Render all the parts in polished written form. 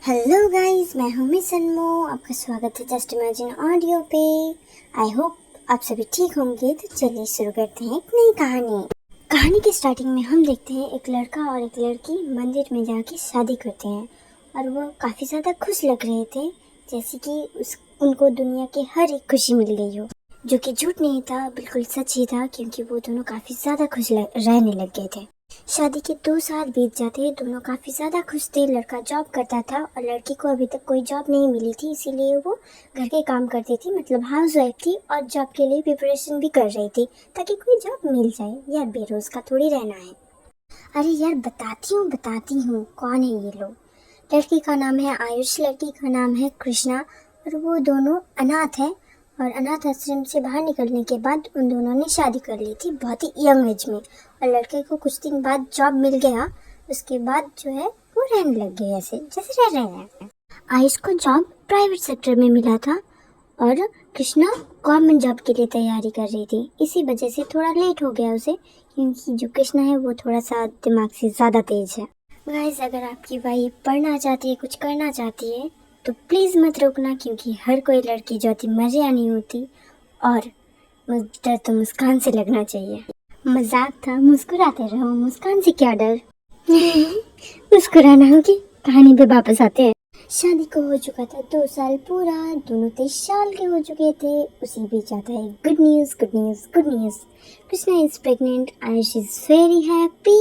Hello guys, मैं हूँ miss अनमो। आपका स्वागत है जस्ट इमेजिन ऑडियो पे। आई होप आप सभी ठीक होंगे। तो चलिए शुरू करते हैं एक नई कहानी के स्टार्टिंग में हम देखते हैं एक लड़का और एक लड़की मंदिर में जाके शादी करते हैं और वो काफ़ी ज़्यादा खुश लग रहे थे, जैसे कि उनको दुनिया की हर एक खुशी मिल गई हो। जो कि झूठ नहीं था, बिल्कुल सच ही था, क्योंकि वो दोनों काफ़ी ज़्यादा खुश रहने लग गए थे। शादी के 2 साल बीत जाते, दोनों काफ़ी ज़्यादा खुश थे। लड़का जॉब करता था और लड़की को अभी तक कोई जॉब नहीं मिली थी, इसीलिए वो घर के काम करती थी, मतलब हाउस वाइफ थी और जॉब के लिए प्रिपरेशन भी कर रही थी ताकि कोई जॉब मिल जाए। यार बेरोजगार थोड़ी रहना है। अरे यार बताती हूँ कौन है ये लोग। लड़की का नाम है आयुष, लड़की का नाम है कृष्णा और वो दोनों अनाथ है। और अनाथ आश्रम से बाहर निकलने के बाद उन दोनों ने शादी कर ली थी बहुत ही यंग एज में। और लड़के को कुछ दिन बाद जॉब मिल गया। उसके बाद जो है वो रहने लग गए ऐसे जैसे रह रहे हैं। आयुष को जॉब प्राइवेट सेक्टर में मिला था और कृष्णा गवर्नमेंट जॉब के लिए तैयारी कर रही थी। इसी वजह से थोड़ा लेट हो गया उसे, क्योंकि जो कृष्णा है वो थोड़ा सा दिमाग से ज़्यादा तेज है। गाइस, अगर आपकी वाइफ पढ़ना चाहती है, कुछ करना चाहती है तो प्लीज़ मत रोकना, क्योंकि हर कोई लड़की जो होती मज़े नहीं होती। और डर तो मुस्कान से लगना चाहिए। मजाक था, मुस्कुराते रहो, मुस्कान से क्या डर। मुस्कुराना होगी। कहानी पे वापस आते हैं। शादी को हो चुका था 2 साल पूरा, दोनों 23 साल के हो चुके थे। उसी बीच आता है good news. Krishna is pregnant, Ayush is very happy.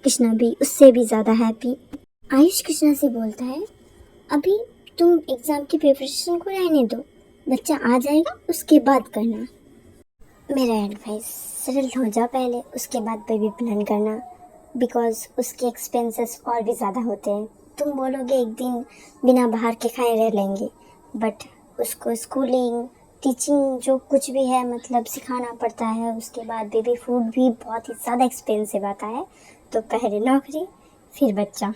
Krishna भी उससे भी ज़्यादा हैप्पी। आयुष कृष्णा से बोलता है, अभी तुम एग्ज़ाम की प्रिपरेशन को रहने दो, बच्चा आ जाएगा उसके बाद करना। मेरा एडवाइस, सेटल हो जाओ पहले, उसके बाद बेबी प्लान करना, बिकॉज उसके एक्सपेंसेस और भी ज़्यादा होते हैं। तुम बोलोगे एक दिन बिना बाहर के खाए रह लेंगे, बट उसको स्कूलिंग टीचिंग जो कुछ भी है मतलब सिखाना पड़ता है। उसके बाद बेबी फूड भी बहुत ही ज़्यादा एक्सपेंसिव आता है। तो पहले नौकरी फिर बच्चा।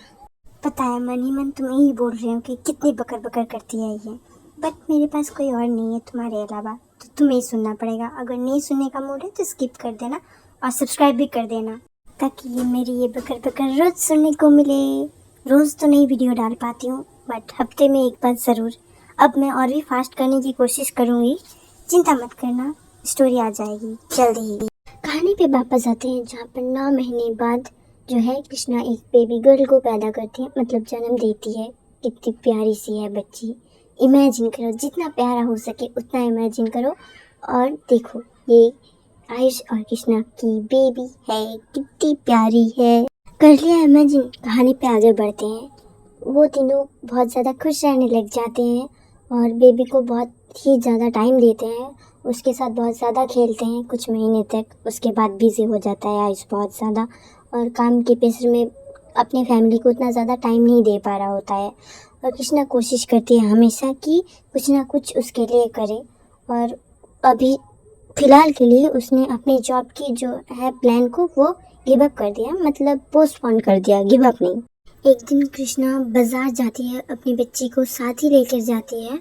पता है मन ही मन तुम यही बोल रहे हो कि कितनी बकर बकर करती है ये, बट मेरे पास कोई और नहीं है तुम्हारे अलावा, तो तुम्हें ही सुनना पड़ेगा। अगर नहीं सुनने का मूड है तो स्किप कर देना और सब्सक्राइब भी कर देना, ताकि ये मेरी ये बकर बकर रोज़ सुनने को मिले। रोज़ तो नहीं वीडियो डाल पाती हूँ, बट हफ्ते में एक बार ज़रूर। अब मैं और भी फास्ट करने की कोशिश करूँगी, चिंता मत करना, स्टोरी आ जाएगी जल्दी ही। कहानी पे वापस आते हैं, जहाँ पर 9 महीने बाद जो है कृष्णा एक बेबी गर्ल को पैदा करती है, मतलब जन्म देती है। कितनी प्यारी सी है बच्ची। इमेजिन करो, जितना प्यारा हो सके उतना इमेजिन करो। और देखो ये आयुष और कृष्णा की बेबी है, कितनी प्यारी है। कर लिया इमेजिन। कहानी पे आगे बढ़ते हैं। वो तीनों बहुत ज़्यादा खुश रहने लग जाते हैं और बेबी को बहुत ही ज़्यादा टाइम देते हैं, उसके साथ बहुत ज़्यादा खेलते हैं कुछ महीने तक। उसके बाद बिज़ी हो जाता है आयुष बहुत ज़्यादा, और काम के प्रेशर में अपनी फैमिली को उतना ज़्यादा टाइम नहीं दे पा रहा होता है। और कृष्णा कोशिश करती है हमेशा कि कुछ ना कुछ उसके लिए करे। और अभी फ़िलहाल के लिए उसने अपनी जॉब की जो है प्लान को वो गिव अप कर दिया, मतलब पोस्टपोन कर दिया, गिव अप नहीं। एक दिन कृष्णा बाज़ार जाती है, अपनी बच्ची को साथ ही लेकर जाती है।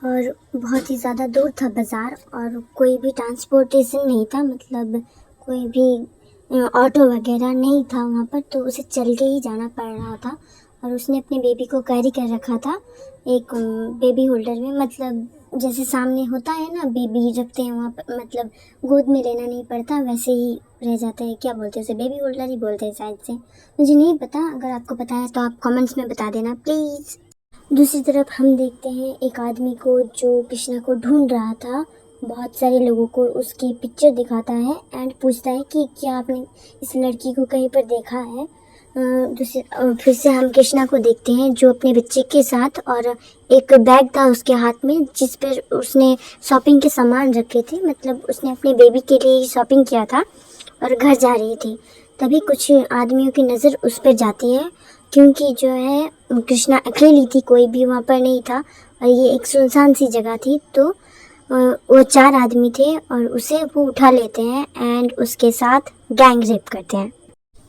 और बहुत ही ज़्यादा दूर था बाज़ार और कोई भी ट्रांसपोर्टेशन नहीं था, मतलब कोई भी ऑटो वगैरह नहीं था वहाँ पर, तो उसे चल के ही जाना पड़ रहा था। और उसने अपने बेबी को कैरी कर रखा था एक बेबी होल्डर में, मतलब जैसे सामने होता है ना बेबी रखते हैं वहाँ पर, मतलब गोद में लेना नहीं पड़ता, वैसे ही रह जाता है। क्या बोलते हैं उसे, बेबी होल्डर ही बोलते हैं शायद से, मुझे नहीं पता। अगर आपको पता है तो आप कमेंट्स में बता देना प्लीज़। दूसरी तरफ हम देखते हैं एक आदमी को जो कृष्णा को ढूंढ रहा था। बहुत सारे लोगों को उसकी पिक्चर दिखाता है एंड पूछता है कि क्या आपने इस लड़की को कहीं पर देखा है। फिर से हम कृष्णा को देखते हैं जो अपने बच्चे के साथ, और एक बैग था उसके हाथ में जिस पर उसने शॉपिंग के सामान रखे थे, मतलब उसने अपने बेबी के लिए शॉपिंग किया था और घर जा रही थी। तभी कुछ आदमियों की नज़र उस पर जाती है, क्योंकि जो है कृष्णा अकेली थी, कोई भी वहाँ पर नहीं था और ये एक सुनसान सी जगह थी। तो वो 4 आदमी थे और उसे वो उठा लेते हैं एंड उसके साथ गैंग रेप करते हैं।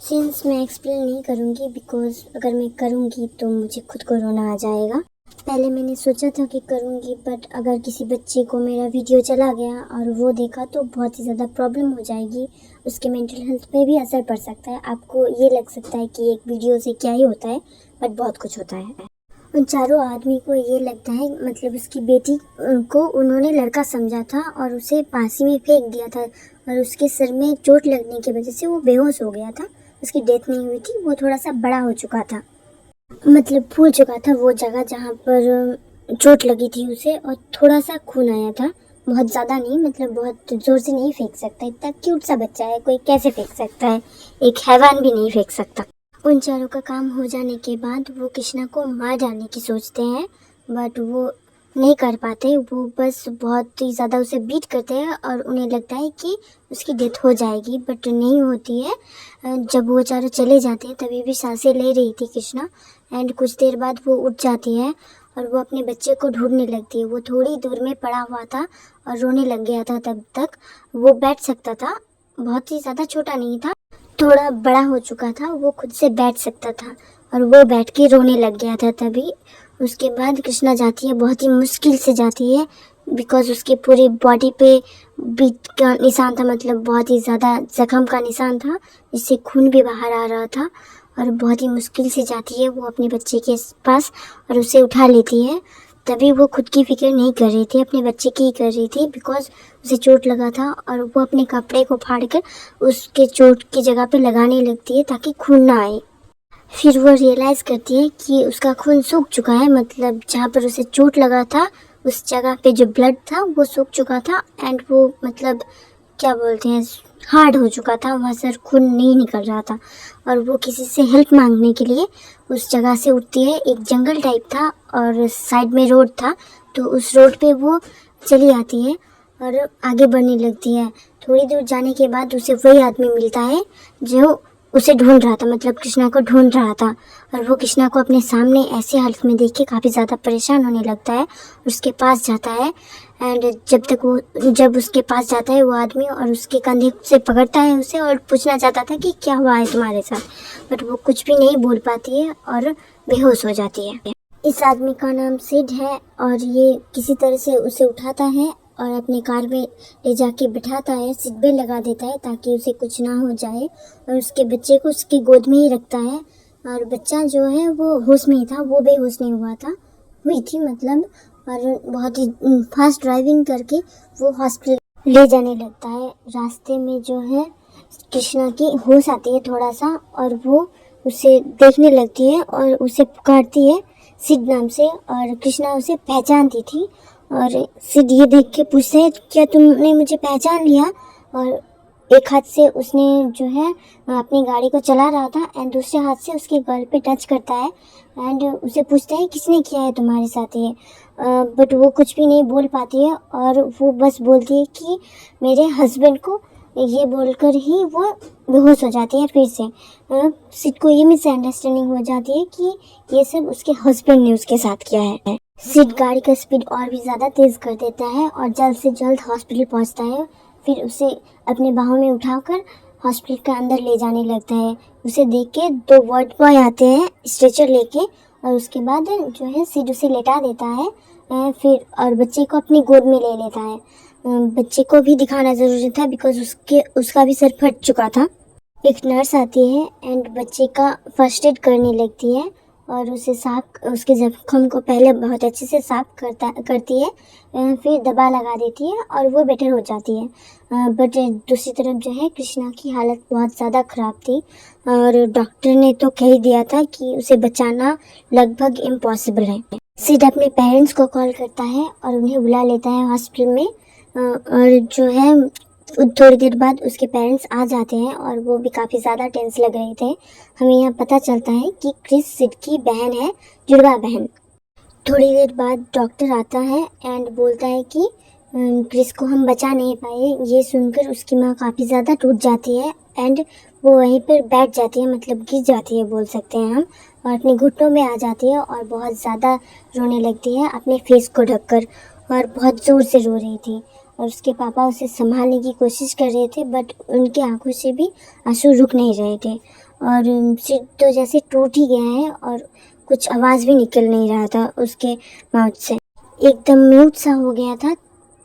सीन्स मैं एक्सप्लेन नहीं करूँगी, बिकॉज अगर मैं करूँगी तो मुझे खुद को रोना आ जाएगा। पहले मैंने सोचा था कि करूँगी, बट अगर किसी बच्चे को मेरा वीडियो चला गया और वो देखा तो बहुत ही ज़्यादा प्रॉब्लम हो जाएगी, उसके मेंटल हेल्थ पे भी असर पड़ सकता है। आपको ये लग सकता है कि एक वीडियो से क्या ही होता है, बट बहुत कुछ होता है। उन चारों आदमी को ये लगता है, मतलब उसकी बेटी को उन्होंने लड़का समझा था और उसे फांसी में फेंक दिया था, और उसके सिर में चोट लगने की वजह से वो बेहोश हो गया था। उसकी डेथ नहीं हुई थी, वो थोड़ा सा बड़ा हो चुका था, मतलब फूल चुका था वो जगह जहाँ पर चोट लगी थी उसे, और थोड़ा सा खून आया था, बहुत ज़्यादा नहीं, मतलब बहुत ज़ोर से नहीं फेंक सकता, इतना क्यूट सा बच्चा है, कोई कैसे फेंक सकता है, एक हैवान भी नहीं फेंक सकता। उन चारों का काम हो जाने के बाद वो कृष्णा को मार डालने की सोचते हैं, बट वो नहीं कर पाते, वो बस बहुत ही ज़्यादा उसे बीट करते हैं और उन्हें लगता है कि उसकी डेथ हो जाएगी, बट नहीं होती है। जब वो चारों चले जाते हैं तभी भी सांसें ले रही थी कृष्णा, एंड कुछ देर बाद वो उठ जाती है और वो अपने बच्चे को ढूंढने लगती है। वो थोड़ी दूर में पड़ा हुआ था और रोने लग गया था, तब तक वो बैठ सकता था, बहुत ही ज़्यादा छोटा नहीं था, थोड़ा बड़ा हो चुका था, वो खुद से बैठ सकता था और वो बैठ के रोने लग गया था। तभी उसके बाद कृष्णा जाती है, बहुत ही मुश्किल से जाती है, बिकॉज उसके पूरी बॉडी पे बीट का निशान था, मतलब बहुत ही ज़्यादा जख्म का निशान था, जिससे खून भी बाहर आ रहा था, और बहुत ही मुश्किल से जाती है वो अपने बच्चे के पास और उसे उठा लेती है। तभी वो खुद की फिक्र नहीं कर रही थी, अपने बच्चे की ही कर रही थी, बिकॉज उसे चोट लगा था, और वो अपने कपड़े को फाड़ कर उसके चोट की जगह पे लगाने लगती है ताकि खून ना आए। फिर वो रियलाइज़ करती है कि उसका खून सूख चुका है, मतलब जहाँ पर उसे चोट लगा था उस जगह पे जो ब्लड था वो सूख चुका था, एंड वो मतलब क्या बोलते हैं, हार्ड हो चुका था, वहाँ से खून नहीं निकल रहा था, और वो किसी से हेल्प मांगने के लिए उस जगह से उठती है। एक जंगल टाइप था और साइड में रोड था, तो उस रोड पे वो चली आती है और आगे बढ़ने लगती है। थोड़ी दूर जाने के बाद उसे वही आदमी मिलता है जो उसे ढूंढ रहा था, मतलब कृष्णा को ढूंढ रहा था, और वो कृष्णा को अपने सामने ऐसे हालत में देख के काफ़ी ज़्यादा परेशान होने लगता है, उसके पास जाता है, एंड जब उसके पास जाता है वो आदमी और उसके कंधे से पकड़ता है उसे और पूछना चाहता था कि क्या हुआ है तुम्हारे साथ, बट वो कुछ भी नहीं बोल पाती है और बेहोश हो जाती है। इस आदमी का नाम सिड है और ये किसी तरह से उसे उठाता है और अपनी कार में ले जाके बिठाता है, सीट बेल्ट लगा देता है ताकि उसे कुछ ना हो जाए, और उसके बच्चे को उसकी गोद में ही रखता है, और बच्चा जो है वो होश में ही था, वो बेहोश नहीं हुआ था, हुई थी मतलब, और बहुत ही फास्ट ड्राइविंग करके वो हॉस्पिटल ले जाने लगता है। रास्ते में जो है कृष्णा की होश आती है थोड़ा सा, और वो उसे देखने लगती है और उसे पुकारती है सिड नाम से, और कृष्णा उसे पहचानती थी, और सिड ये देख के पूछता है क्या तुमने मुझे पहचान लिया, और एक हाथ से उसने जो है अपनी गाड़ी को चला रहा था एंड दूसरे हाथ से उसके गल पे टच करता है एंड उसे पूछता है किसने किया है तुम्हारे साथ ये, बट वो कुछ भी नहीं बोल पाती है और वो बस बोलती है कि मेरे हस्बैंड को, ये बोलकर ही वो बेहोश हो जाती है फिर से। सिड को ये मिसअंडरस्टैंडिंग हो जाती है कि ये सब उसके हस्बैंड ने उसके साथ किया है। सिड गाड़ी का स्पीड और भी ज़्यादा तेज़ कर देता है और जल्द से जल्द हॉस्पिटल पहुंचता है, फिर उसे अपने बाहों में उठाकर हॉस्पिटल के अंदर ले जाने लगता है। उसे देख के 2 वार्ड बॉय आते हैं स्ट्रेचर लेके, और उसके बाद जो है सिड उसे लेटा देता है, फिर और बच्चे को अपनी गोद में ले लेता है। बच्चे को भी दिखाना ज़रूरी था बिकॉज उसका भी सर फट चुका था। एक नर्स आती है एंड बच्चे का फर्स्ट एड करने लगती है और उसके जख्म को पहले बहुत अच्छे से साफ करती है, फिर दवा लगा देती है और वो बेटर हो जाती है। बट दूसरी तरफ जो है कृष्णा की हालत बहुत ज़्यादा ख़राब थी और डॉक्टर ने तो कह दिया था कि उसे बचाना लगभग इम्पॉसिबल है। सिड अपने पेरेंट्स को कॉल करता है और उन्हें बुला लेता है हॉस्पिटल में, और जो है थोड़ी देर बाद उसके पेरेंट्स आ जाते हैं और वो भी काफ़ी ज़्यादा टेंस लग रहे थे। हमें यहाँ पता चलता है कि क्रिस सिड की बहन है, जुड़वा बहन। थोड़ी देर बाद डॉक्टर आता है एंड बोलता है कि क्रिस को हम बचा नहीं पाए। ये सुनकर उसकी माँ काफ़ी ज़्यादा टूट जाती है एंड वो वहीं पर बैठ जाती है, मतलब गिर जाती है बोल सकते हैं हम, और अपने घुटनों में आ जाती है और बहुत ज़्यादा रोने लगती है अपने फेस को ढककर, और बहुत ज़ोर से रो रही थी। और उसके पापा उसे संभालने की कोशिश कर रहे थे बट उनकी आंखों से भी आंसू रुक नहीं रहे थे, और सिड तो जैसे टूट ही गया है और कुछ आवाज़ भी निकल नहीं रहा था उसके माउथ से, एकदम म्यूट सा हो गया था।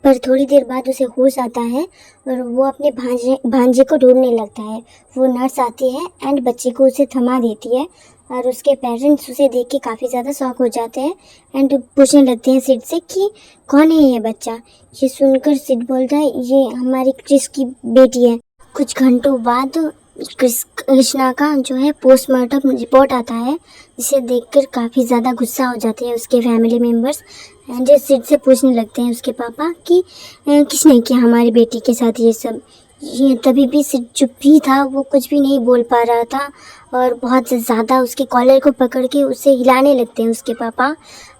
पर थोड़ी देर बाद उसे होश आता है और वो अपने भांजे को ढूंढने लगता है। वो नर्स आती है एंड बच्चे को उसे थमा देती है और उसके पेरेंट्स उसे देख के काफ़ी ज़्यादा शॉक हो जाते हैं एंड पूछने लगते हैं सिड से कि कौन है ये बच्चा। ये सुनकर सिड बोलता है ये हमारी क्रिस की बेटी है। कुछ घंटों बाद कृष्णा का जो है पोस्टमार्टम रिपोर्ट आता है, जिसे देखकर काफ़ी ज़्यादा गुस्सा हो जाते हैं उसके फैमिली मेम्बर्स एंड सिड से पूछने लगते हैं उसके पापा कि किसने किया हमारी बेटी के साथ ये सब। ये तभी भी सिड चुप ही था, वो कुछ भी नहीं बोल पा रहा था और बहुत ज़्यादा उसके कॉलर को पकड़ के उसे हिलाने लगते हैं उसके पापा।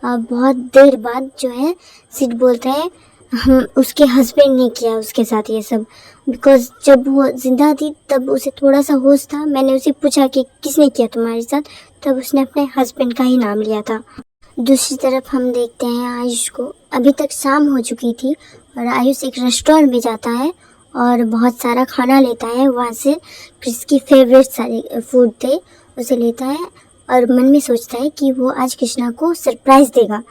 बहुत देर बाद जो है सिड बोलता है हम उसके हस्बैंड ने किया उसके साथ ये सब, बिकॉज जब वो ज़िंदा थी तब उसे थोड़ा सा होश था। मैंने उसे पूछा कि किसने किया तुम्हारे साथ, तब उसने अपने हस्बैंड का ही नाम लिया था। दूसरी तरफ हम देखते हैं आयुष को। अभी तक शाम हो चुकी थी और आयुष एक रेस्टोरेंट में जाता है और बहुत सारा खाना लेता है। वहाँ से क्रिस की फेवरेट सारे फूड थे उसे लेता है और मन में सोचता है कि वो आज कृष्णा को सरप्राइज़ देगा।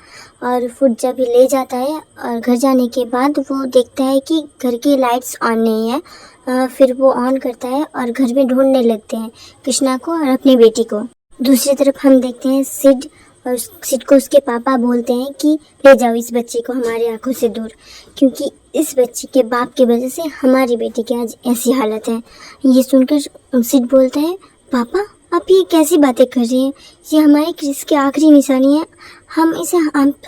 और फूड जब ले जाता है और घर जाने के बाद वो देखता है कि घर की लाइट्स ऑन नहीं है। फिर वो ऑन करता है और घर में ढूंढने लगते हैं कृष्णा को और अपनी बेटी को। दूसरी तरफ हम देखते हैं सिड, और सिड को उसके पापा बोलते हैं कि ले जाओ इस बच्चे को हमारी आंखों से दूर, क्योंकि इस बच्चे के बाप की वजह से हमारी बेटी की आज ऐसी हालत है। ये सुनकर सिड बोलता है पापा आप ये कैसी बातें कर रही हैं, ये हमारे क्रिस की आखिरी निशानी है, हम इसे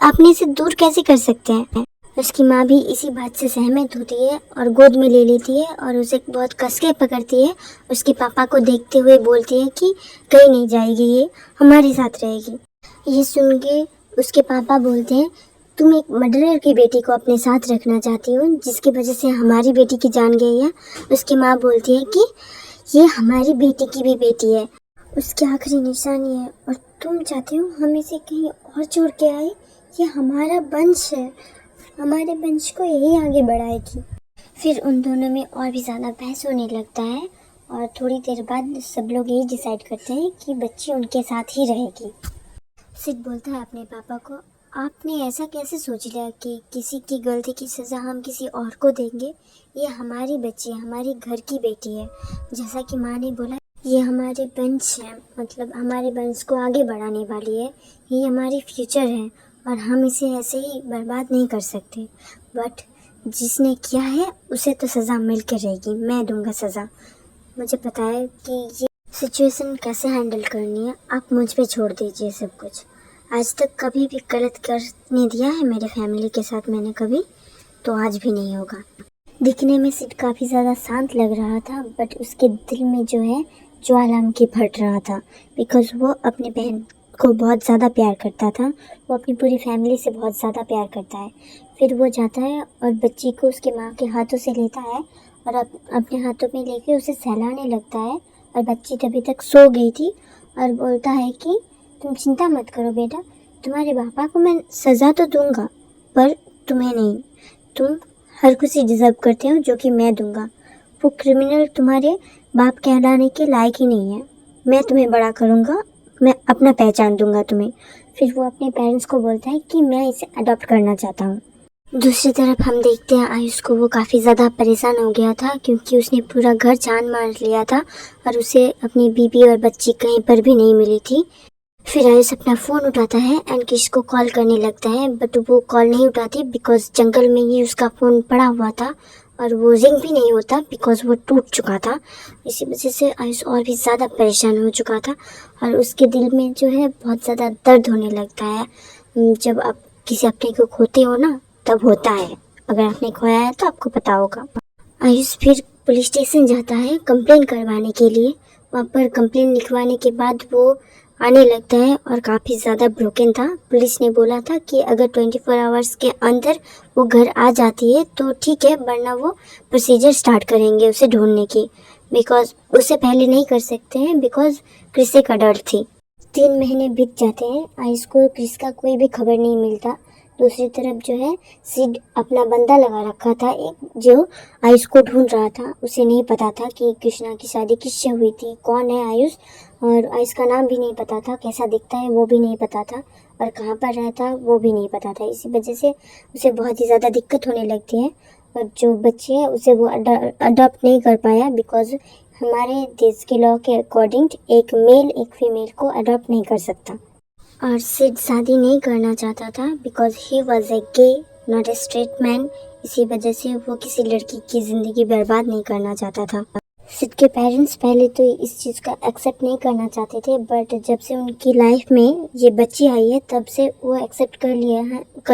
अपने से दूर कैसे कर सकते हैं। उसकी माँ भी इसी बात से सहमत होती है और गोद में ले लेती है और उसे बहुत कस के पकड़ती है। उसके पापा को देखते हुए बोलती है कि कहीं नहीं जाएगी, ये हमारे साथ रहेगी। ये सुन के उसके पापा बोलते हैं तुम एक मर्डरर की बेटी को अपने साथ रखना चाहती हो जिसकी वजह से हमारी बेटी की जान गई है। उसकी माँ बोलती है कि ये हमारी बेटी की भी बेटी है, उसकी आखिरी निशानी है और तुम चाहते हो हम इसे कहीं और छोड़ के आए। ये हमारा वंश है, हमारे वंश को यही आगे बढ़ाएगी। फिर उन दोनों में और भी ज़्यादा बहस होने लगता है और थोड़ी देर बाद सब लोग यही डिसाइड करते हैं कि बच्ची उनके साथ ही रहेगी। सिड बोलता है अपने पापा को आपने ऐसा कैसे सोच लिया कि किसी की गलती की सज़ा हम किसी और को देंगे। ये हमारी बच्ची, हमारी घर की बेटी है। जैसा कि माँ ने बोला ये हमारे वंश है, मतलब हमारे वंश को आगे बढ़ाने वाली है, ये हमारी फ्यूचर है और हम इसे ऐसे ही बर्बाद नहीं कर सकते। बट जिसने किया है उसे तो सज़ा मिल के रहेगी, मैं दूंगा सज़ा। मुझे पता है कि ये सिचुएशन कैसे हैंडल करनी है, आप मुझ पे छोड़ दीजिए सब कुछ। आज तक कभी भी गलत करने दिया है मेरे फैमिली के साथ मैंने कभी, तो आज भी नहीं होगा। दिखने में सिड काफ़ी ज़्यादा शांत लग रहा था, बट उसके दिल में जो है ज्वालामुखी फट रहा था, बिकॉज़ वो अपनी बहन को बहुत ज़्यादा प्यार करता था। वो अपनी पूरी फैमिली से बहुत ज़्यादा प्यार करता है। फिर वो जाता है और बच्ची को उसके माँ के हाथों से लेता है और अपने हाथों में लेके उसे सहलाने लगता है। और बच्ची तभी तक सो गई थी और बोलता है कि तुम चिंता मत करो बेटा, तुम्हारे पापा को मैं सज़ा तो दूंगा पर तुम्हें नहीं। तुम हर खुशी डिज़र्व करते हो जो कि मैं दूंगा। वो क्रिमिनल तुम्हारे बाप कहलाने के लायक ही नहीं है। मैं तुम्हें बड़ा करूँगा, मैं अपना पहचान दूंगा तुम्हें। फिर वो अपने पेरेंट्स को बोलता है कि मैं इसे अडॉप्ट करना चाहता हूँ। दूसरी तरफ हम देखते हैं आयुष को। वो काफ़ी ज़्यादा परेशान हो गया था क्योंकि उसने पूरा घर जान मार लिया था और उसे अपनी बीबी और बच्ची कहीं पर भी नहीं मिली थी। फिर आयुष अपना फ़ोन उठाता है एंड किसी को कॉल करने लगता है, बट वो कॉल नहीं उठाती बिकॉज जंगल में ही उसका फ़ोन पड़ा हुआ था और वो रिंग भी नहीं होता बिकॉज वो टूट चुका था। इसी वजह से आयुष और भी ज़्यादा परेशान हो चुका था और उसके दिल में जो है बहुत ज़्यादा दर्द होने लगता है। जब आप किसी अपने को खोते हो ना तब होता है, अगर आपने खोया है तो आपको पता होगा। आयुष फिर पुलिस स्टेशन जाता है कंप्लेन करवाने के लिए। वहाँ पर कंप्लेन लिखवाने के बाद वो आने लगता है और काफ़ी ज़्यादा ब्रोकन था। पुलिस ने बोला था कि अगर 24 आवर्स के अंदर वो घर आ जाती है तो ठीक है, वरना वो प्रोसीजर स्टार्ट करेंगे उसे ढूंढने की, बिकॉज उसे पहले नहीं कर सकते हैं बिकॉज क्रिस का डर थी। 3 महीने बीत जाते हैं, आयुष को क्रिस का कोई भी खबर नहीं मिलता। दूसरी तरफ जो है सिड अपना बंदा लगा रखा था एक, जो आयुष को ढूंढ रहा था। उसे नहीं पता था कि कृष्णा की शादी किससे हुई थी, कौन है आयुष, और आयुष का नाम भी नहीं पता था, कैसा दिखता है वो भी नहीं पता था, और कहाँ पर रहता है वो भी नहीं पता था। इसी वजह से उसे बहुत ही ज़्यादा दिक्कत होने लगती है और जो बच्चे हैं उसे वो अडॉप्ट नहीं कर पाया बिकॉज हमारे देश के लॉ के अकॉर्डिंग एक मेल एक फीमेल को अडॉप्ट नहीं कर सकता। और सिड शादी नहीं करना चाहता था because he was a gay not a straight man. इसी वजह से वो किसी लड़की की ज़िंदगी बर्बाद नहीं करना चाहता था। सिड के पेरेंट्स पहले तो इस चीज़ का एक्सेप्ट नहीं करना चाहते थे, बट जब से उनकी लाइफ में ये बच्ची आई है तब से वो एक्सेप्ट कर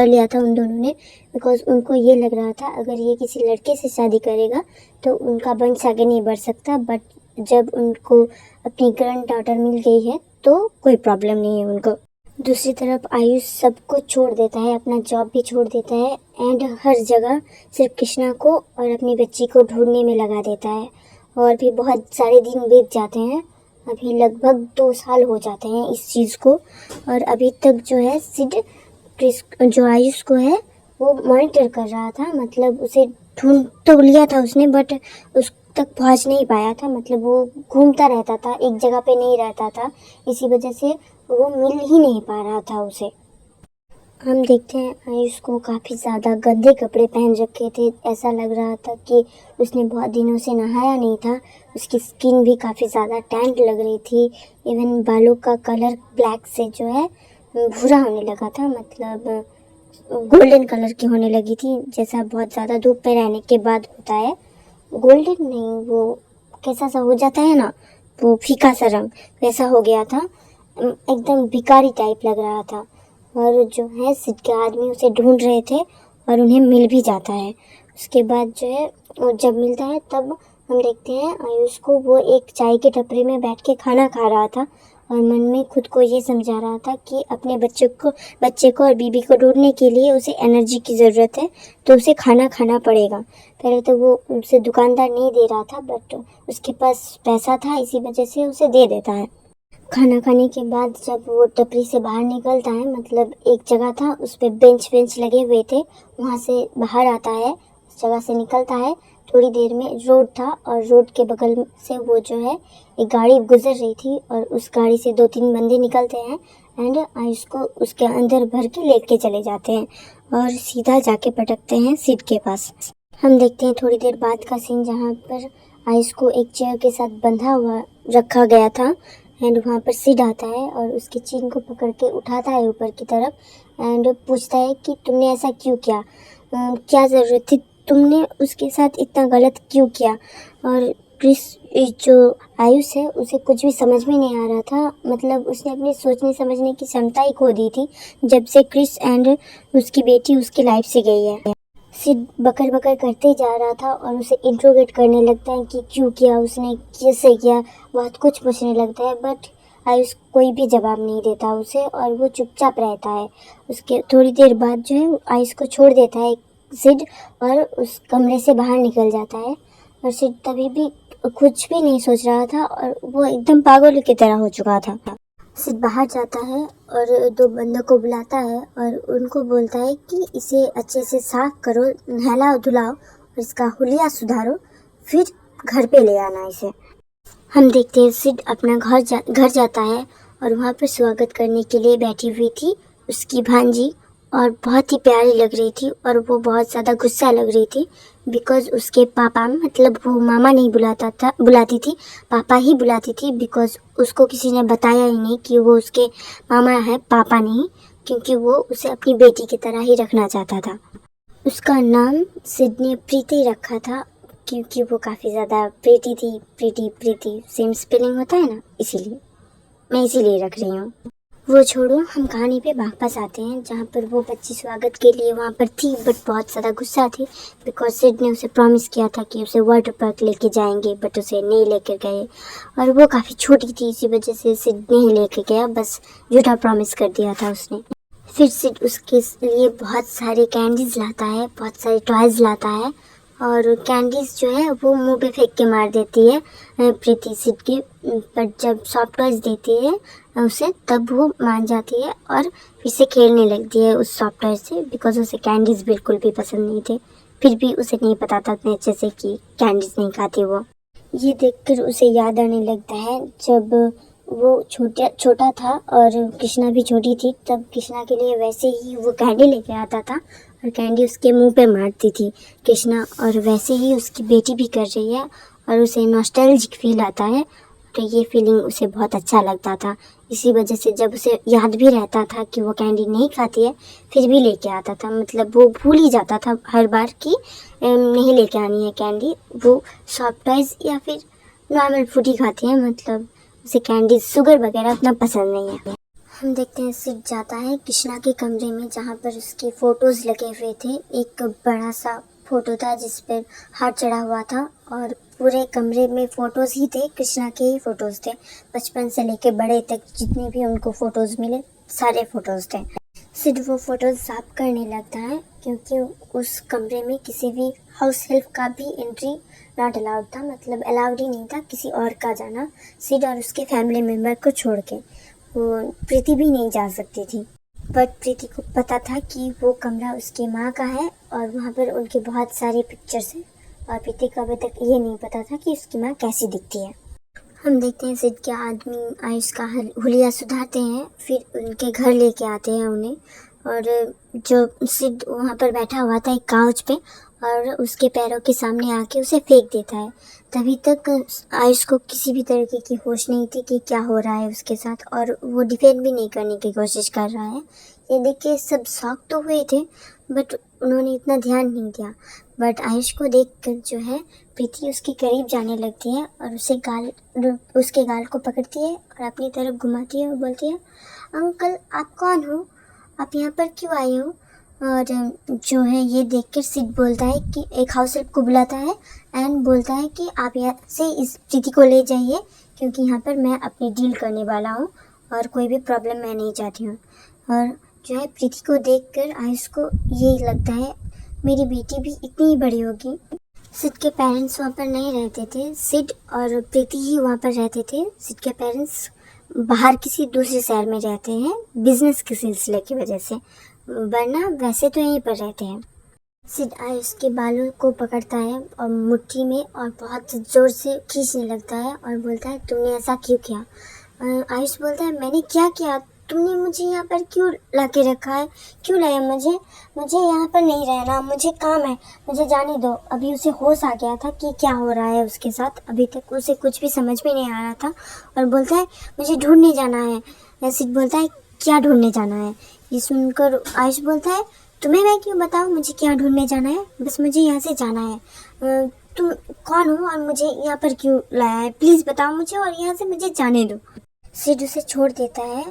लिया था उन दोनों ने। बिकॉज उनको ये लग रहा था अगर ये किसी लड़के से शादी करेगा तो उनका वंश आगे नहीं बढ़ सकता। बट जब उनको अपनी ग्रैंड डॉटर मिल गई है तो कोई प्रॉब्लम नहीं है उनको। दूसरी तरफ आयुष सब कुछ छोड़ देता है, अपना जॉब भी छोड़ देता है एंड हर जगह सिर्फ कृष्णा को और अपनी बच्ची को ढूंढने में लगा देता है। और भी बहुत सारे दिन बीत जाते हैं, अभी लगभग 2 साल हो जाते हैं इस चीज़ को। और अभी तक जो है सिड जो आयुष को है वो मॉनिटर कर रहा था, मतलब उसे ढूंढ तो लिया था उसने बट उस तक पहुंच नहीं पाया था। मतलब वो घूमता रहता था, एक जगह पे नहीं रहता था, इसी वजह से वो मिल ही नहीं पा रहा था उसे। हम देखते हैं आयुष को काफ़ी ज़्यादा गंदे कपड़े पहन रखे थे, ऐसा लग रहा था कि उसने बहुत दिनों से नहाया नहीं था। उसकी स्किन भी काफ़ी ज़्यादा टैंट लग रही थी, इवन बालों का कलर ब्लैक से जो है भूरा होने लगा था, मतलब गोल्डन कलर की होने लगी थी, जैसा बहुत ज़्यादा धूप पे रहने के बाद होता है। गोल्डन नहीं, वो कैसा सा हो जाता है ना, वो फीका सा रंग, वैसा हो गया था, एकदम भिखारी टाइप लग रहा था। और जो है सिड के आदमी उसे ढूंढ रहे थे और उन्हें मिल भी जाता है। उसके बाद जो है वो जब मिलता है तब हम देखते हैं आयुष को, वो एक चाय के टपरी में बैठ के खाना खा रहा था और मन में खुद को ये समझा रहा था कि अपने बच्चे को और बीबी को ढूंढने के लिए उसे एनर्जी की ज़रूरत है, तो उसे खाना खाना पड़ेगा। पहले तो वो उसे दुकानदार नहीं दे रहा था बट उसके पास पैसा था, इसी वजह से उसे दे देता है। खाना खाने के बाद जब वो टपरी से बाहर निकलता है, मतलब एक जगह था उस पर बेंच लगे हुए थे, वहाँ से बाहर आता है, उस जगह से निकलता है। थोड़ी देर में रोड था और रोड के बगल से वो जो है एक गाड़ी गुजर रही थी और उस गाड़ी से 2-3 बंदे निकलते हैं एंड आयुष को उसके अंदर भर के लेके चले जाते हैं और सीधा जाके पटकते हैं सिड के पास। हम देखते हैं थोड़ी देर बाद का सीन जहाँ पर आयुष को एक चेयर के साथ बंधा हुआ रखा गया था एंड वहाँ पर सिड आता है और उसकी चीन को पकड़ के उठाता है ऊपर की तरफ एंड पूछता है कि तुमने ऐसा क्यों किया, क्या ज़रूरत थी, तुमने उसके साथ इतना गलत क्यों किया। और क्रिस जो आयुष है उसे कुछ भी समझ में नहीं आ रहा था, मतलब उसने अपनी सोचने समझने की क्षमता ही खो दी थी जब से क्रिस एंड उसकी बेटी उसकी लाइफ से गई है। सिड बकर करते जा रहा था और उसे इंट्रोगेट करने लगता है कि क्यों किया उसने, कैसे किया, बहुत कुछ पूछने लगता है बट आयुष कोई भी जवाब नहीं देता उसे और वो चुपचाप रहता है। उसके थोड़ी देर बाद जो है आयुष को छोड़ देता है सिड और उस कमरे से बाहर निकल जाता है। और सिड तभी भी कुछ भी नहीं सोच रहा था और वो एकदम पागल की तरह हो चुका था। सिड बाहर जाता है और 2 बंदों को बुलाता है और उनको बोलता है कि इसे अच्छे से साफ करो, नहलाओ धुलाओ और इसका हुलिया सुधारो, फिर घर पे ले आना इसे। हम देखते हैं सिड अपना घर जाता है और वहाँ पर स्वागत करने के लिए बैठी हुई थी उसकी भांजी और बहुत ही प्यारी लग रही थी और वो बहुत ज़्यादा गुस्सा लग रही थी बिकॉज़ उसके पापा, मतलब वो मामा नहीं बुलाती थी, पापा ही बुलाती थी बिकॉज़ उसको किसी ने बताया ही नहीं कि वो उसके मामा है, पापा नहीं, क्योंकि वो उसे अपनी बेटी की तरह ही रखना चाहता था। उसका नाम सिड ने प्रीति रखा था क्योंकि वो काफ़ी ज़्यादा प्रीति थी, प्रीति सेम स्पेलिंग होता है ना, इसीलिए मैं इसीलिए रख रही हूँ। वो छोड़ो, हम कहानी पे वापस आते हैं जहाँ पर वो बच्ची स्वागत के लिए वहाँ पर थी बट बहुत ज़्यादा गुस्सा थी बिकॉज सिड ने उसे प्रॉमिस किया था कि उसे वाटर पार्क लेके जाएंगे बट उसे नहीं लेकर गए और वो काफ़ी छोटी थी, इसी वजह से सिड नहीं लेके गया, बस झूठा प्रॉमिस कर दिया था उसने। फिर सिड उसके लिए बहुत सारे कैंडीज़ लाता है, बहुत सारे टॉयज़ लाता है और कैंडीज़ जो है वो मुंह पे फेंक के मार देती है प्रीति सिड के, पर जब सॉफ्ट टॉयज़ देती है उसे तब वो मान जाती है और फिर से खेलने लगती है उस सॉफ्ट टॉय से बिकॉज उसे कैंडीज़ बिल्कुल भी पसंद नहीं थे। फिर भी उसे नहीं पता था इतने अच्छे से कि कैंडीज़ नहीं खाती वो। ये देखकर उसे याद आने लगता है जब वो छोटा था और कृष्णा भी छोटी थी, तब कृष्णा के लिए वैसे ही वो कैंडी लेके आता था और कैंडी उसके मुंह पे मारती थी कृष्णा, और वैसे ही उसकी बेटी भी कर रही है और उसे नॉस्टैल्जिक फील आता है। तो ये फीलिंग उसे बहुत अच्छा लगता था। इसी वजह से जब उसे याद भी रहता था कि वो कैंडी नहीं खाती है, फिर भी लेके आता था। मतलब वो भूल ही जाता था हर बार कि नहीं लेके आनी है कैंडी। वो सॉफ्ट टॉयज़ या फिर नॉर्मल फूड ही खाती है। मतलब उसे कैंडी शुगर वगैरह उतना पसंद नहीं है। हम देखते हैं सिड जाता है कृष्णा के कमरे में, जहाँ पर उसके फ़ोटोज़ लगे हुए थे। एक बड़ा सा फ़ोटो था जिस पर हाथ चढ़ा हुआ था और पूरे कमरे में फ़ोटोज़ ही थे, कृष्णा के ही फ़ोटोज़ थे। बचपन से लेके बड़े तक जितने भी उनको फ़ोटोज़ मिले सारे फ़ोटोज़ थे। सिड वो फ़ोटोज़ साफ करने लगता है क्योंकि उस कमरे में किसी भी हाउस हेल्प का भी एंट्री नॉट अलाउड था। मतलब अलाउड ही नहीं था किसी और का जाना, सिड और उसके फैमिली मेम्बर को छोड़ के। वो प्रीति भी नहीं जा सकती थी। बट प्रीति को पता था कि वो कमरा उसकी माँ का है और वहाँ पर उनके बहुत सारे पिक्चर्स हैं। और प्रीति को अभी तक ये नहीं पता था कि उसकी माँ कैसी दिखती है। हम देखते हैं सिड के आदमी आयुष का हुलिया सुधारते हैं, फिर उनके घर लेके आते हैं उन्हें। और जो सिड वहाँ पर बैठा हुआ था एक काउच पे और उसके पैरों के सामने आके उसे फेंक देता है। तभी तक आयुष को किसी भी तरीके की होश नहीं थी कि क्या हो रहा है उसके साथ, और वो डिफेंड भी नहीं करने की कोशिश कर रहा है। ये देख के सब शॉक तो हुए थे बट उन्होंने इतना ध्यान नहीं दिया। बट आयुष को देख कर जो है प्रीति उसके करीब जाने लगती है और उसके गाल को पकड़ती है और अपनी तरफ घुमाती है और बोलती है, अंकल आप कौन हो, आप यहाँ पर क्यों आए हो। और जो है ये देखकर सिड बोलता है कि एक हाउस हेल्प को बुलाता है एंड बोलता है कि आप यहाँ से इस प्रीति को ले जाइए क्योंकि यहाँ पर मैं अपनी डील करने वाला हूँ और कोई भी प्रॉब्लम मैं नहीं चाहती हूँ। और जो है प्रीति को देखकर आयुष को यही लगता है मेरी बेटी भी इतनी ही बड़ी होगी। सिड के पेरेंट्स वहाँ पर नहीं रहते थे, सिड और प्रीति ही वहाँ पर रहते थे। सिड के पेरेंट्स बाहर किसी दूसरे शहर में रहते हैं बिजनेस के सिलसिले की वजह से, वरना वैसे तो यहीं पर रहते हैं। सिड आयुष के बालों को पकड़ता है और मुट्ठी में और बहुत जोर से खींचने लगता है और बोलता है तुमने ऐसा क्यों किया। आयुष बोलता है मैंने क्या किया, तुमने मुझे यहाँ पर क्यों ला के रखा है, क्यों लाया मुझे यहाँ पर नहीं रहना, मुझे काम है, मुझे जाने दो। अभी उसे होश आ गया था कि क्या हो रहा है उसके साथ, अभी तक उसे कुछ भी समझ में नहीं आ रहा था और बोलता है मुझे ढूंढने जाना है। सिड बोलता है क्या ढूंढने जाना है। ये सुनकर आयुष बोलता है तुम्हें मैं क्यों बताऊँ मुझे क्या ढूंढने जाना है, बस मुझे यहाँ से जाना है। तुम कौन हो और मुझे यहाँ पर क्यों लाया है, प्लीज़ बताओ मुझे और यहाँ से मुझे जाने दो। सिड उसे छोड़ देता है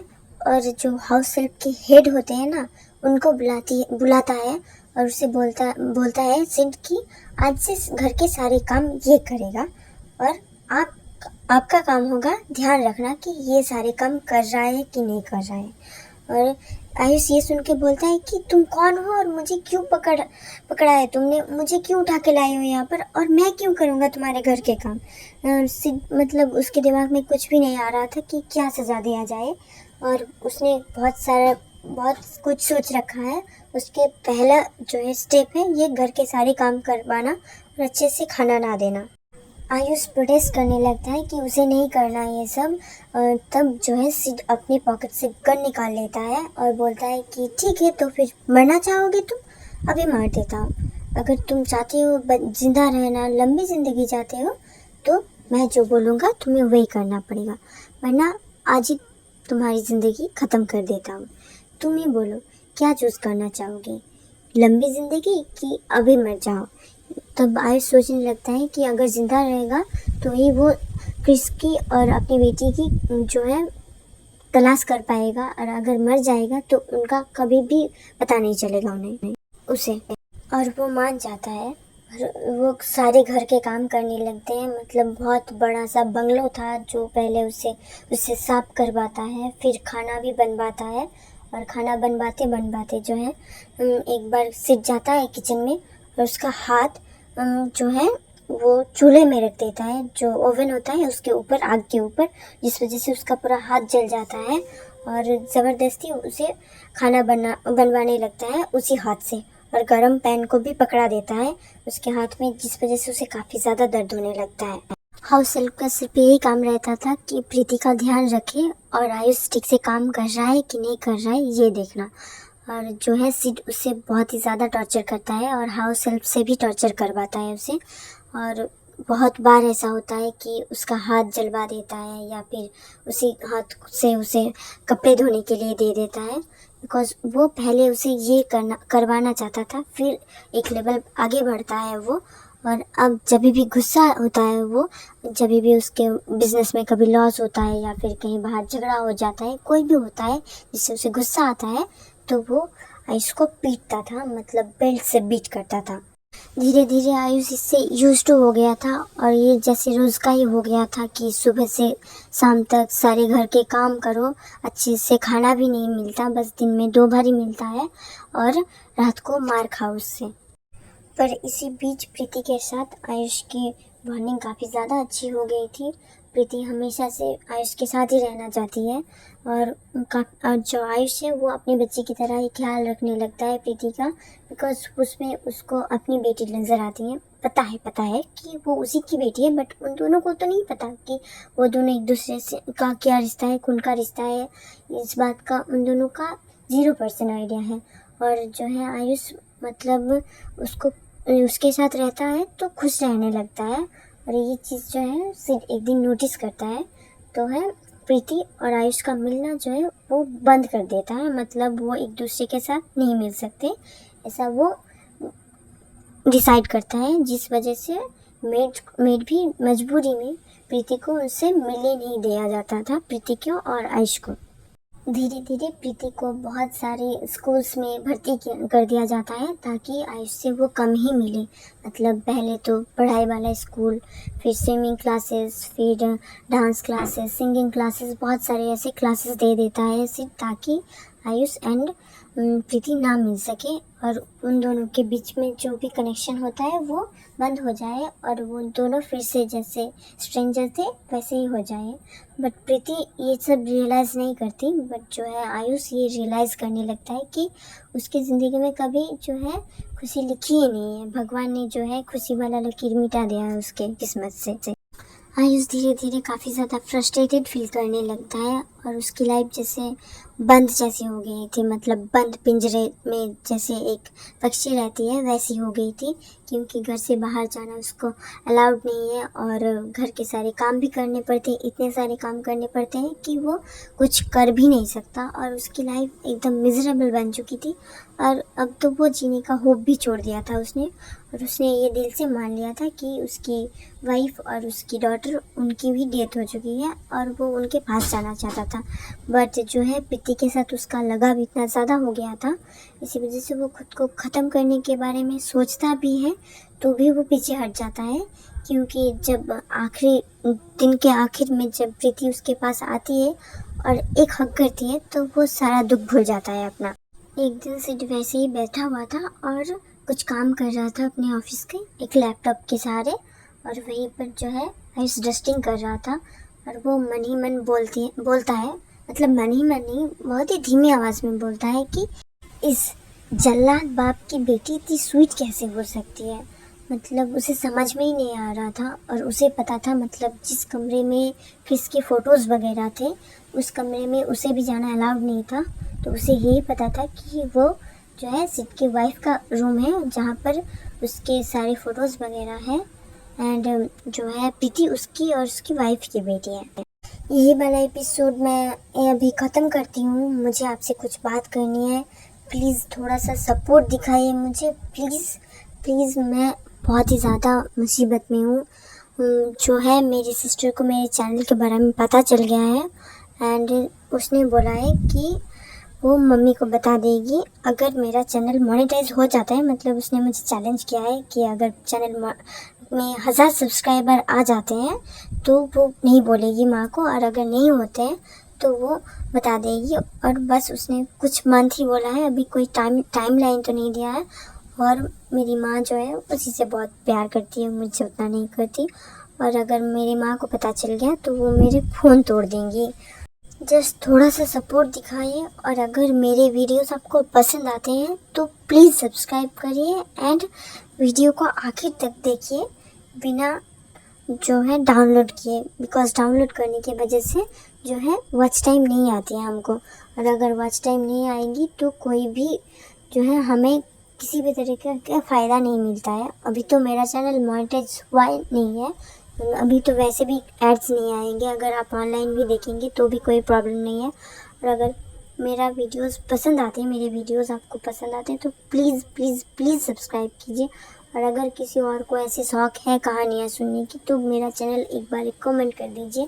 और जो हाउस हेल्प के हेड होते हैं ना उनको बुलाता है और उसे बोलता है सिड कि आज से घर के सारे काम ये करेगा और आपका काम होगा ध्यान रखना कि ये सारे काम कर रहा है कि नहीं कर रहा है। और आयुष ये सुन के बोलता है कि तुम कौन हो और मुझे क्यों पकड़ा है, तुमने मुझे क्यों उठा के लाए हो यहाँ पर और मैं क्यों करूँगा तुम्हारे घर के काम। मतलब उसके दिमाग में कुछ भी नहीं आ रहा था कि क्या सज़ा दिया जाए और उसने बहुत कुछ सोच रखा है। उसके पहला जो है स्टेप है ये घर के सारे काम करवाना और अच्छे से खाना ना देना। आयुष प्रोटेस्ट करने लगता है कि उसे नहीं करना ये सब। तब जो है सिड अपनी पॉकेट से गन निकाल लेता है और बोलता है कि ठीक है तो फिर मरना चाहोगे तुम, अभी मार देता हूँ। अगर तुम चाहते हो जिंदा रहना, लंबी ज़िंदगी चाहते हो तो मैं जो बोलूँगा तुम्हें वही करना पड़ेगा, वरना आज ही तुम्हारी ज़िंदगी ख़त्म कर देता हूँ। तुम ही बोलो क्या चूज़ करना चाहोगे, लंबी ज़िंदगी कि अभी मर जाओ। तब आयुष सोचने लगता है कि अगर ज़िंदा रहेगा तो ही वो क्रिस की और अपनी बेटी की जो है तलाश कर पाएगा और अगर मर जाएगा तो उनका कभी भी पता नहीं चलेगा उसे। और वो मान जाता है और वो सारे घर के काम करने लगते हैं। मतलब बहुत बड़ा सा बंगलो था जो पहले उससे साफ करवाता है, फिर खाना भी बनवाता है और खाना बनवाते जो है एक बार सिट जाता है किचन में और उसका हाथ जो है वो चूल्हे में रख देता है, जो ओवन होता है उसके ऊपर, आग के ऊपर, जिस वजह से उसका पूरा हाथ जल जाता है और ज़बरदस्ती उसे खाना बनवाने लगता है उसी हाथ से और गरम पैन को भी पकड़ा देता है उसके हाथ में, जिस वजह से उसे काफ़ी ज़्यादा दर्द होने लगता है। हाउस हेल्प का सिर्फ यही काम रहता था कि प्रीति का ध्यान रखे और आयुष ठीक से काम कर रहा है कि नहीं कर रहा है ये देखना। और जो है सिड उसे बहुत ही ज़्यादा टॉर्चर करता है और हाउस हेल्प से भी टॉर्चर करवाता है उसे। और बहुत बार ऐसा होता है कि उसका हाथ जलवा देता है या फिर उसी हाथ से उसे कपड़े धोने के लिए दे देता है, बिकॉज़ वो पहले उसे ये करवाना चाहता था, फिर एक लेवल आगे बढ़ता है वो। और अब जब भी गुस्सा होता है वो, जब भी उसके बिजनेस में कभी लॉस होता है या फिर कहीं बाहर झगड़ा हो जाता है, कोई भी होता है जिससे उसे गुस्सा आता है, तो वो आयुष को पीटता था, मतलब बेल्ट से बीट करता था। धीरे धीरे आयुष इससे यूज्ड हो गया था और ये जैसे रोज़ का ही हो गया था कि सुबह से शाम तक सारे घर के काम करो, अच्छे से खाना भी नहीं मिलता, बस दिन में 2 बार ही मिलता है और रात को मार खाओ उससे। पर इसी बीच प्रीति के साथ आयुष की बॉन्डिंग काफ़ी ज़्यादा अच्छी हो गई थी। प्रीति हमेशा से आयुष के साथ ही रहना चाहती है और जो आयुष है वो अपनी बच्ची की तरह ही ख्याल रखने लगता है प्रीति का, बिकॉज उसमें उसको अपनी बेटी नज़र आती है। पता है कि वो उसी की बेटी है, बट उन दोनों को तो नहीं पता कि वो दोनों एक दूसरे से का क्या रिश्ता है, कौन का रिश्ता है। इस बात का उन दोनों का 0% आइडिया है। और जो है आयुष मतलब उसके साथ रहता है तो खुश रहने लगता है और ये चीज़ जो है सिर्फ एक दिन नोटिस करता है, तो है प्रीति और आयुष का मिलना जो है वो बंद कर देता है, मतलब वो एक दूसरे के साथ नहीं मिल सकते, ऐसा वो डिसाइड करता है। जिस वजह से मेड भी मजबूरी में प्रीति को उनसे मिलने नहीं दिया जाता था, प्रीति को और आयुष को। धीरे धीरे प्रीति को बहुत सारे स्कूल्स में भर्ती कर दिया जाता है ताकि आयुष से वो कम ही मिले। मतलब पहले तो पढ़ाई वाला स्कूल, फिर स्विमिंग क्लासेस, फिर डांस क्लासेस, सिंगिंग क्लासेस, बहुत सारे ऐसे क्लासेस दे देता है सिर्फ ताकि आयुष एंड प्रीति ना मिल सके और उन दोनों के बीच में जो भी कनेक्शन होता है वो बंद हो जाए और वो दोनों फिर से जैसे स्ट्रेंजर थे वैसे ही हो जाए। बट प्रीति ये सब रियलाइज़ नहीं करती, बट जो है आयुष ये रियलाइज़ करने लगता है कि उसकी ज़िंदगी में कभी जो है खुशी लिखी ही नहीं है, भगवान ने जो है खुशी वाला लकीर मिटा दिया है उसके किस्मत से। आयुष धीरे धीरे काफ़ी ज़्यादा फ्रस्ट्रेटेड फील करने लगता है और उसकी लाइफ जैसे बंद जैसी हो गई थी, मतलब बंद पिंजरे में जैसे एक पक्षी रहती है वैसी हो गई थी, क्योंकि घर से बाहर जाना उसको अलाउड नहीं है और घर के सारे काम भी करने पड़ते हैं, इतने सारे काम करने पड़ते हैं कि वो कुछ कर भी नहीं सकता और उसकी लाइफ एकदम मिजरेबल बन चुकी थी। और अब तो वो जीने का होप भी छोड़ दिया था उसने, और उसने ये दिल से मान लिया था कि उसकी वाइफ और उसकी डॉटर उनकी भी डेथ हो चुकी है और वो उनके पास जाना चाहता था। बट जो है प्रीति के साथ उसका लगाव इतना ज़्यादा हो गया था, इसी वजह से वो खुद को ख़त्म करने के बारे में सोचता भी है तो भी वो पीछे हट जाता है, क्योंकि जब आखिरी दिन के आखिर में जब प्रीति उसके पास आती है और एक हक करती है तो वो सारा दुख भूल जाता है अपना। एक दिन सिड वैसे ही बैठा हुआ था और कुछ काम कर रहा था अपने ऑफिस के एक लैपटॉप के सहारे, और वहीं पर जो है आयुष डस्टिंग कर रहा था और वो मन ही मन बोलता है, मतलब मन ही मन नहीं, बहुत ही धीमी आवाज़ में बोलता है कि इस जल्लाद बाप की बेटी इतनी स्वीट कैसे हो सकती है। मतलब उसे समझ में ही नहीं आ रहा था और उसे पता था, मतलब जिस कमरे में क्रिस के फ़ोटोज़ वगैरह थे उस कमरे में उसे भी जाना अलाउड नहीं था, तो उसे यही पता था कि वो जो है सिड की वाइफ का रूम है जहाँ पर उसके सारे फ़ोटोज़ वगैरह हैं एंड जो है प्रीति उसकी और उसकी वाइफ की बेटी है। यही वाला एपिसोड मैं अभी ख़त्म करती हूँ, मुझे आपसे कुछ बात करनी है, प्लीज़ थोड़ा सा सपोर्ट दिखाइए मुझे, प्लीज़ मैं बहुत ही ज़्यादा मुसीबत में हूँ। जो है मेरी सिस्टर को मेरे चैनल के बारे में पता चल गया है एंड उसने बोला है कि वो मम्मी को बता देगी अगर मेरा चैनल मोनेटाइज हो जाता है, मतलब उसने मुझे चैलेंज किया है कि अगर चैनल में 1000 सब्सक्राइबर आ जाते हैं तो वो नहीं बोलेगी माँ को, और अगर नहीं होते हैं तो वो बता देगी। और बस उसने कुछ मंथ ही बोला है, अभी कोई टाइम लाइन तो नहीं दिया है। और मेरी माँ जो है उसी से बहुत प्यार करती है, मुझसे उतना नहीं करती, और अगर मेरी माँ को पता चल गया तो वो मेरे फ़ोन तोड़ देंगी। जस्ट थोड़ा सा सपोर्ट दिखाइए, और अगर मेरे वीडियोस आपको पसंद आते हैं तो प्लीज़ सब्सक्राइब करिए एंड वीडियो को आखिर तक देखिए बिना जो है डाउनलोड किए, बिकॉज़ डाउनलोड करने की वजह से जो है वॉच टाइम नहीं आती है हमको, और अगर वॉच टाइम नहीं आएगी तो कोई भी जो है हमें किसी भी तरीके का फ़ायदा नहीं मिलता है। अभी तो मेरा चैनल मोनेटाइज हुआ नहीं है, अभी तो वैसे भी एड्स नहीं आएंगे। अगर आप ऑनलाइन भी देखेंगे तो भी कोई प्रॉब्लम नहीं है। और अगर मेरा वीडियोस पसंद आते हैं, मेरे वीडियोस आपको पसंद आते हैं तो प्लीज़ प्लीज़ प्लीज़ सब्सक्राइब कीजिए। और अगर किसी और को ऐसे शौक़ है कहानियाँ सुनने की तो मेरा चैनल एक बार कमेंट कर दीजिए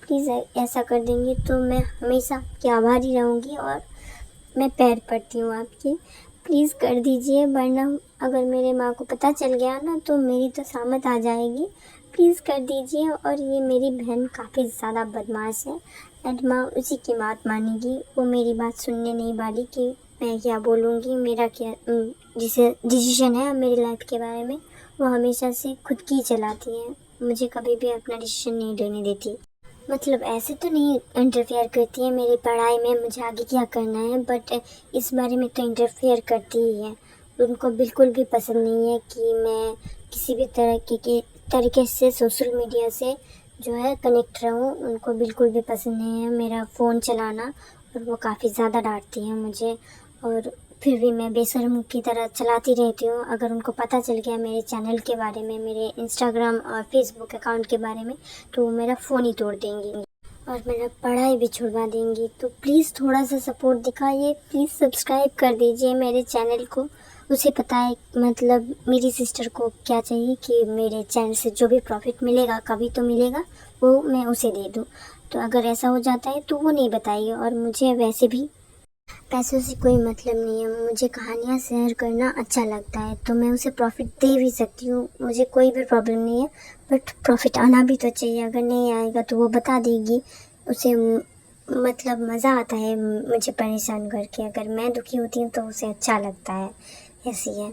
प्लीज़। ऐसा कर देंगे तो मैं हमेशा आपकी आभारी रहूँगी और मैं पैर पड़ती हूँ आपकी। प्लीज़ कर दीजिए, वरना अगर मेरे माँ को पता चल गया ना तो मेरी तो शामत आ जाएगी। प्लीज़ कर दीजिए। और ये मेरी बहन काफ़ी ज़्यादा बदमाश है एंड माँ उसी की बात मानेगी, वो मेरी बात सुनने नहीं वाली कि मैं क्या बोलूँगी, मेरा क्या जिसे डिसीजन है मेरी लाइफ के बारे में वो हमेशा से खुद की चलाती है, मुझे कभी भी अपना डिसीजन नहीं लेने देती। मतलब ऐसे तो नहीं इंटरफेयर करती है मेरी पढ़ाई में, मुझे आगे क्या करना है, बट इस बारे में तो इंटरफेयर करती ही है। उनको बिल्कुल भी पसंद नहीं है कि मैं किसी भी तरह के तरीके से सोशल मीडिया से जो है कनेक्ट रहूँ। उनको बिल्कुल भी पसंद नहीं है मेरा फ़ोन चलाना और वो काफ़ी ज़्यादा डांटती हैं मुझे। और फिर भी मैं बेशर्म की तरह चलाती रहती हूँ। अगर उनको पता चल गया मेरे चैनल के बारे में, मेरे इंस्टाग्राम और फेसबुक अकाउंट के बारे में, तो वो मेरा फ़ोन ही तोड़ देंगी और मेरा पढ़ाई भी छुड़वा देंगी। तो प्लीज़ थोड़ा सा सपोर्ट दिखाइए, प्लीज़ सब्सक्राइब कर दीजिए मेरे चैनल को। उसे पता है मतलब मेरी सिस्टर को क्या चाहिए कि मेरे चैनल से जो भी प्रॉफिट मिलेगा, कभी तो मिलेगा, वो मैं उसे दे दूँ। तो अगर ऐसा हो जाता है तो वो नहीं बताइए। और मुझे वैसे भी पैसों से कोई मतलब नहीं है, मुझे कहानियाँ शेयर करना अच्छा लगता है तो मैं उसे प्रॉफिट दे भी सकती हूँ, मुझे कोई भी प्रॉब्लम नहीं है। बट प्रॉफिट आना भी तो चाहिए, अगर नहीं आएगा तो वो बता देगी। उसे मतलब मज़ा आता है मुझे परेशान करके, अगर मैं दुखी होती हूँ तो उसे अच्छा लगता है। ऐसी है।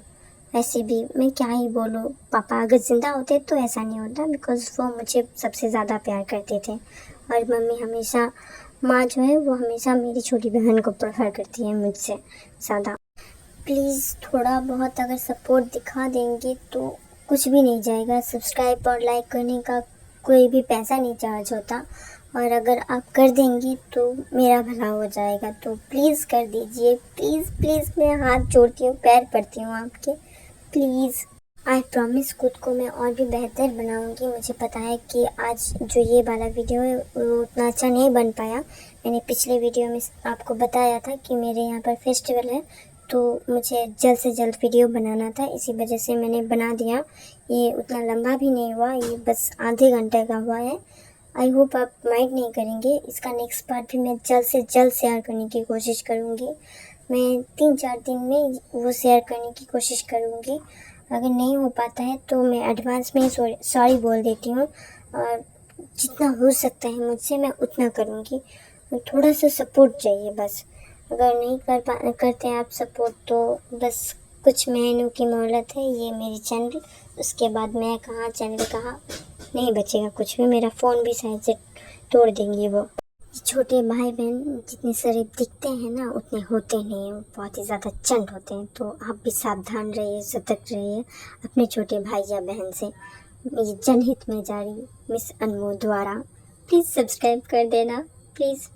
वैसे भी मैं क्या ही बोलूँ, पापा अगर ज़िंदा होते तो ऐसा नहीं होता, बिकॉज़ वो मुझे सबसे ज़्यादा प्यार करते थे। और मम्मी हमेशा माँ जो है वो हमेशा मेरी छोटी बहन को प्रेफर करती है मुझसे ज़्यादा। प्लीज़ थोड़ा बहुत अगर सपोर्ट दिखा देंगे तो कुछ भी नहीं जाएगा। सब्सक्राइब और लाइक करने का कोई भी पैसा नहीं चार्ज होता, और अगर आप कर देंगी तो मेरा भला हो जाएगा। तो प्लीज़ कर दीजिए, प्लीज़ प्लीज़, मैं हाथ जोड़ती हूँ, पैर पड़ती हूँ आपके, प्लीज़। आई प्रॉमिस खुद को मैं और भी बेहतर बनाऊंगी। मुझे पता है कि आज जो ये वाला वीडियो है वो उतना अच्छा नहीं बन पाया। मैंने पिछले वीडियो में आपको बताया था कि मेरे यहाँ पर फेस्टिवल है तो मुझे जल्द से जल्द वीडियो बनाना था, इसी वजह से मैंने बना दिया। ये उतना लंबा भी नहीं हुआ, ये बस आधे घंटे का हुआ है। आई होप आप माइंड नहीं करेंगे। इसका नेक्स्ट पार्ट भी मैं जल्द से जल्द शेयर करने की कोशिश करूँगी। मैं 3-4 दिन में वो शेयर करने की कोशिश करूँगी। अगर नहीं हो पाता है तो मैं एडवांस में ही सॉरी बोल देती हूँ, और जितना हो सकता है मुझसे मैं उतना करूँगी। थोड़ा सा सपोर्ट चाहिए बस। अगर नहीं करते हैं आप सपोर्ट तो बस कुछ महीनों की मोहलत है, ये मेरी चैनल, उसके बाद मैं कहाँ चैनल कहाँ नहीं बचेगा कुछ भी। मेरा फ़ोन भी शायद से तोड़ देंगे वो। छोटे भाई बहन जितने शरीफ दिखते हैं ना उतने होते नहीं हैं, बहुत ही ज़्यादा चंट होते हैं। तो आप भी सावधान रहिए, सतर्क रहिए अपने छोटे भाई या बहन से। ये जनहित में जारी मिस अनमोल द्वारा। प्लीज़ सब्सक्राइब कर देना प्लीज़।